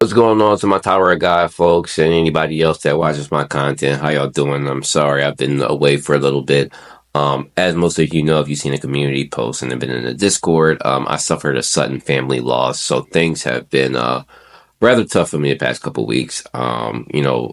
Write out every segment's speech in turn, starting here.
What's going on to my Tower of God folks and anybody else that watches my content? How y'all doing? I'm sorry I've been away for a little bit. As most of you know, if you've seen a community post and have been in the Discord, I suffered a sudden family loss, so things have been rather tough for me the past couple weeks.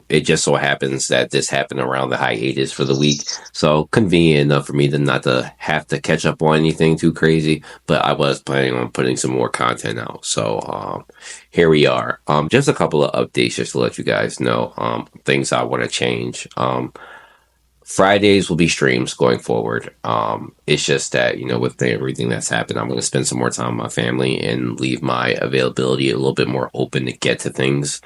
It just so happens that this happened around the hiatus for the week, so convenient enough for me to not to have to catch up on anything too crazy. But I was planning on putting some more content out, so here we are. Just a couple of updates just to let you guys know things I want to change. Fridays will be streams going forward. It's just that, with everything that's happened, I'm going to spend some more time with my family and leave my availability a little bit more open to get to things.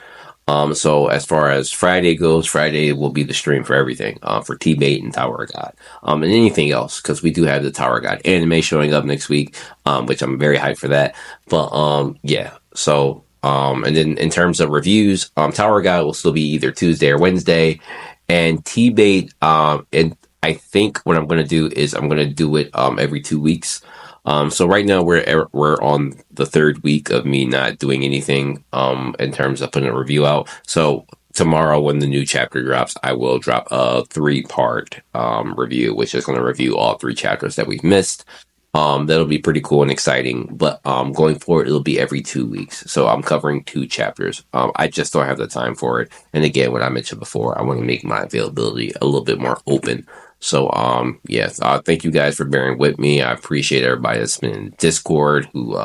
So as far as Friday goes, Friday will be the stream for everything, for T-Bait and Tower of God, and anything else, because we do have the Tower of God anime showing up next week, which I'm very hyped for that. But yeah, so and then in terms of reviews, Tower of God will still be either Tuesday or Wednesday, and T-Bait, and I think what I'm gonna do is I'm gonna do it every 2 weeks. So right now we're on the third week of me not doing anything in terms of putting a review out. So tomorrow when the new chapter drops, I will drop a 3-part review, which is going to review all 3 chapters that we've missed. That'll be pretty cool and exciting. But going forward, it'll be every 2 weeks. So I'm covering 2 chapters. I just don't have the time for it. And again, what I mentioned before, I want to make my availability a little bit more open. So yes, thank you guys for bearing with me. I appreciate everybody that's been in Discord who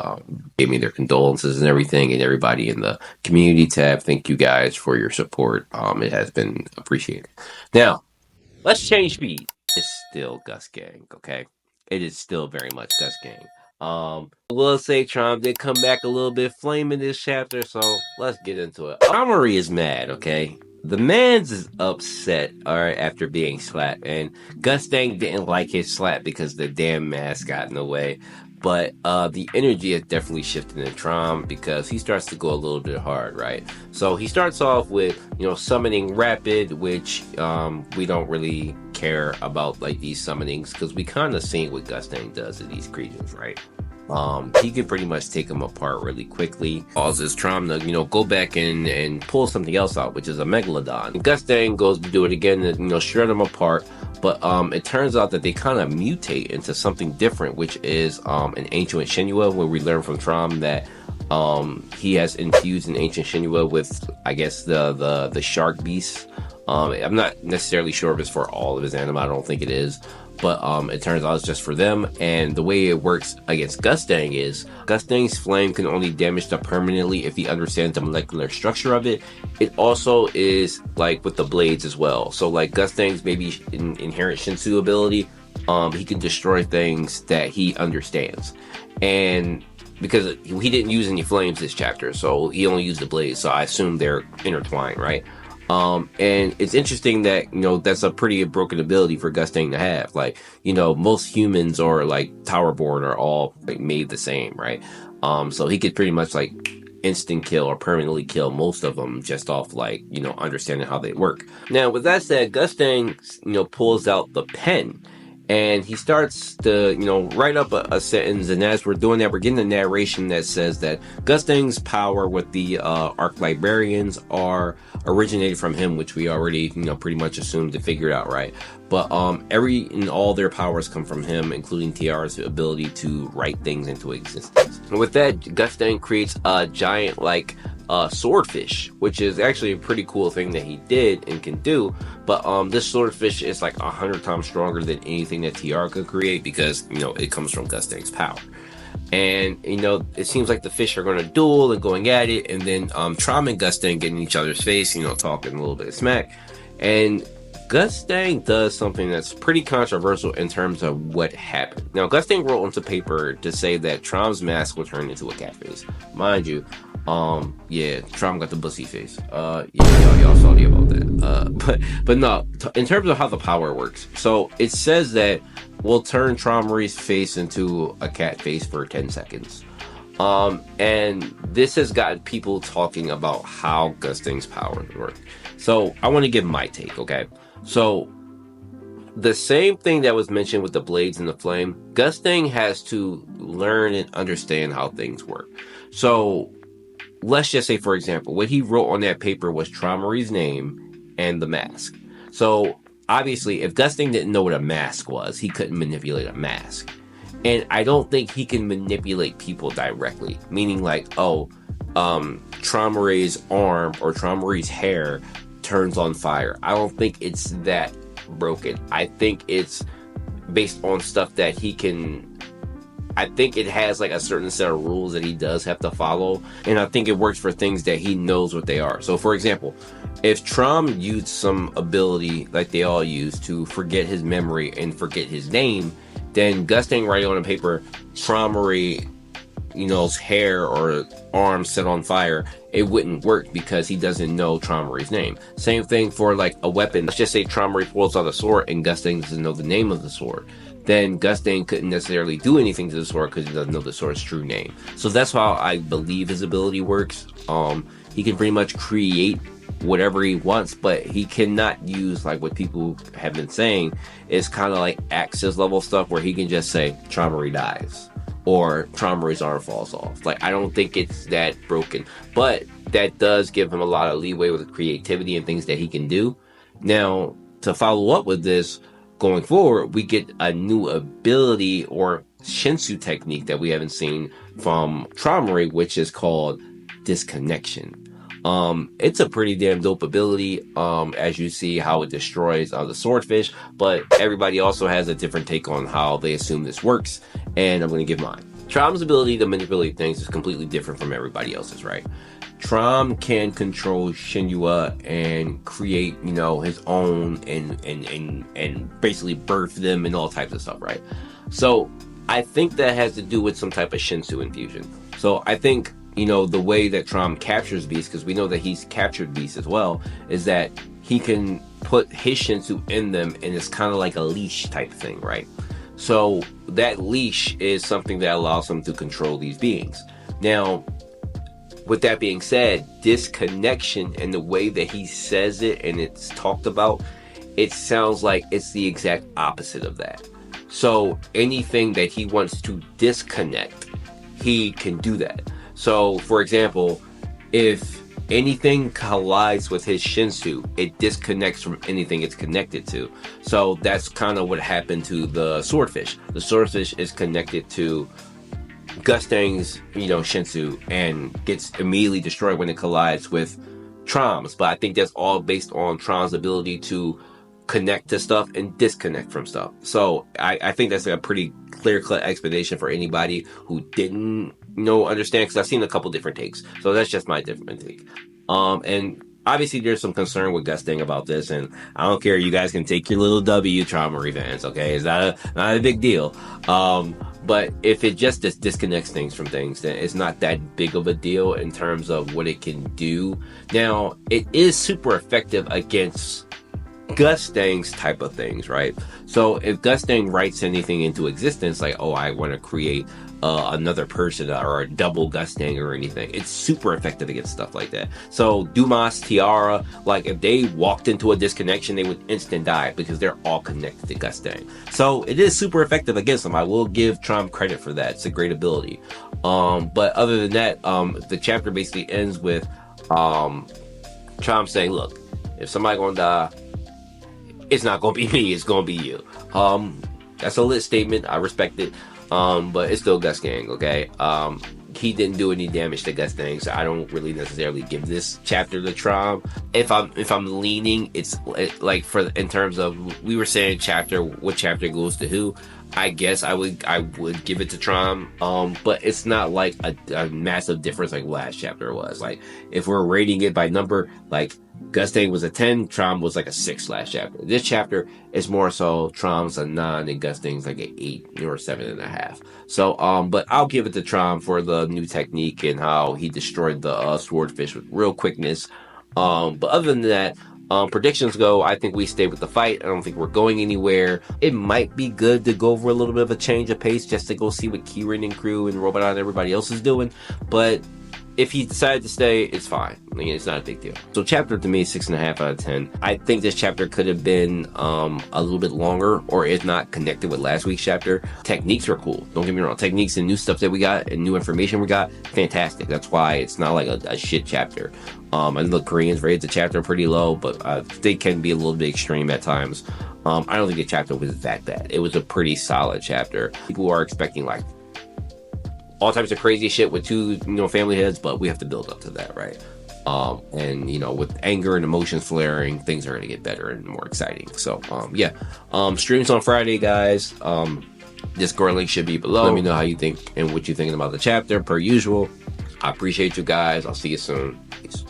gave me their condolences and everything, and everybody in the community tab. Thank you guys for your support. It has been appreciated. Now, let's change speed. It's still Gus Gang, okay? It is still very much Gus Gang. Will say Trump did come back a little bit flaming this chapter, so let's get into it. Armory is mad, okay? The man's is upset, alright, after being slapped, and Gus Dang didn't like his slap because the damn mask got in the way. But the energy is definitely shifting in Trom because he starts to go a little bit hard, right? So he starts off with, summoning rapid, which we don't really care about like these summonings because we kind of seen what Gustang does to these creatures, right? He can pretty much take them apart really quickly. Causes Trom to, go back in and pull something else out, which is a Megalodon. And Gustang goes to do it again to, shred them apart. But it turns out that they kind of mutate into something different, which is an Ancient Shinua, where we learn from Trom that he has infused an Ancient Shinua with, I guess, the shark beast. I'm not necessarily sure if it's for all of his anima. I don't think it is. But it turns out it's just for them. And the way it works against Gustang is Gustang's flame can only damage them permanently if he understands the molecular structure of it. It also is like with the blades as well. So like Gustang's maybe inherent Shinsu ability, he can destroy things that he understands. And because he didn't use any flames this chapter, so he only used the blades. So I assume they're intertwined, right? And it's interesting that, that's a pretty broken ability for Gustang to have. Like, most humans or like Towerborn are all like made the same, right? So he could pretty much like instant kill or permanently kill most of them just off like, understanding how they work. Now, with that said, Gustang, pulls out the pen and he starts to, write up a sentence. And as we're doing that, we're getting a narration that says that Gustang's power with the Arc Librarians are originated from him, which we already, pretty much assumed to figure it out, right? But every and all their powers come from him, including Tiara's ability to write things into existence. And with that, Gustang creates a giant like swordfish, which is actually a pretty cool thing that he did and can do. But this swordfish is like 100 times stronger than anything that Tiara could create because it comes from Gustang's power. And it seems like the fish are going to duel and going at it, and then Trom and Gustang get in each other's face, talking a little bit of smack. And Gustang does something that's pretty controversial in terms of what happened. Now, Gustang wrote onto paper to say that Trom's mask will turn into a cat face. Mind you, yeah, Trom got the bussy face. Yeah, y'all salty about that. But no, in terms of how the power works, so it says that we'll turn Tromari's face into a cat face for 10 seconds. And this has gotten people talking about how Gustang's powers work. So I want to give my take, okay? So the same thing that was mentioned with the blades and the flame, Gustang has to learn and understand how things work. So let's just say, for example, what he wrote on that paper was Traumary's name and the mask. So obviously, if Gusting didn't know what a mask was, he couldn't manipulate a mask. And I don't think he can manipulate people directly, meaning like, oh, Traumary's arm or Traumary's hair turns on fire. I don't think it's that broken. I think it's based on stuff that he can. I think it has like a certain set of rules that he does have to follow, and I think it works for things that he knows what they are. So, for example, if Traum used some ability like they all use to forget his memory and forget his name, then Gusting writing on a paper, Traumary, his hair or arm set on fire, it wouldn't work because he doesn't know Traumary's name. Same thing for like a weapon. Let's just say Traumary pulls out a sword and Gusting doesn't know the name of the sword. Then Gusting couldn't necessarily do anything to the sword because he doesn't know the sword's true name. So that's how I believe his ability works. He can pretty much create whatever he wants, but he cannot use like what people have been saying is kind of like Axis level stuff where he can just say Traumary dies or Traumary's arm falls off. Like, I don't think it's that broken, but that does give him a lot of leeway with creativity and things that he can do. Now, to follow up with this, going forward, we get a new ability or Shinsu technique that we haven't seen from Traumary, which is called Disconnection. It's a pretty damn dope ability, as you see how it destroys the swordfish, but everybody also has a different take on how they assume this works, and I'm going to give mine. Traum's ability to manipulate things is completely different from everybody else's, right? Traum can control Shinua and create, his own and basically birth them and all types of stuff, right? So I think that has to do with some type of Shinsu infusion. So I think, the way that Traum captures beasts, because we know that he's captured beasts as well, is that he can put his Shinsu in them and it's kind of like a leash type thing, right? So that leash is something that allows him to control these beings. Now, with that being said, disconnection and the way that he says it and it's talked about, it sounds like it's the exact opposite of that. So anything that he wants to disconnect, he can do that. So, for example, if anything collides with his Shinsu, it disconnects from anything it's connected to. So that's kind of what happened to the swordfish. The swordfish is connected to Gusting's, Shinsu, and gets immediately destroyed when it collides with Traum's. But I think that's all based on Traum's ability to connect to stuff and disconnect from stuff. So I think that's a pretty clear-cut explanation for anybody who didn't understand, because I've seen a couple different takes. So that's just my different take. And obviously there's some concern with Gusting about this, and I don't care. You guys can take your little W, Traumary fans, okay? It's not a big deal. But if it just disconnects things from things, then it's not that big of a deal in terms of what it can do. Now, it is super effective against Gusting's type of things, right? So if Gusting writes anything into existence, like, oh, I want to create another person or a double Gusting or anything, it's super effective against stuff like that. So Dumas, Tiara, like if they walked into a disconnection, they would instant die because they're all connected to Gusting. So it is super effective against them. I will give Traum credit for that. It's a great ability. But other than that, the chapter basically ends with Traum saying, look, if somebody gonna die, it's not gonna be me, it's gonna be you. That's a lit statement. I respect it. But it's still Gusting, okay? He didn't do any damage to Gusting, so I don't really necessarily give this chapter to Traum. If I'm leaning, it's like in terms of, we were saying what chapter goes to who. I guess I would give it to Traum. But it's not like a massive difference like last chapter was. Like if we're rating it by number, like Gusting was a 10, Traum was like a 6 last chapter. This chapter is more so Traum's a 9 and Gusting's like an 8 or 7.5. So, but I'll give it to Traum for the new technique and how he destroyed the swordfish with real quickness. But other than that, predictions go, I think we stay with the fight. I don't think we're going anywhere. It might be good to go for a little bit of a change of pace just to go see what Kieran and crew and Robot and everybody else is doing. But if he decided to stay, it's fine. I mean, it's not a big deal. So chapter to me, 6.5 out of 10. I think this chapter could have been a little bit longer, or if not connected with last week's chapter. Techniques are cool. Don't get me wrong. Techniques and new stuff that we got and new information we got, fantastic. That's why it's not like a shit chapter. I know the Koreans rated the chapter pretty low, but they can be a little bit extreme at times. I don't think the chapter was that bad. It was a pretty solid chapter. People are expecting like all types of crazy shit with two, family heads, but we have to build up to that, right? And with anger and emotions flaring, things are going to get better and more exciting. So, streams on Friday, guys. Discord link should be below. Let me know how you think and what you're thinking about the chapter, per usual. I appreciate you guys. I'll see you soon. Peace.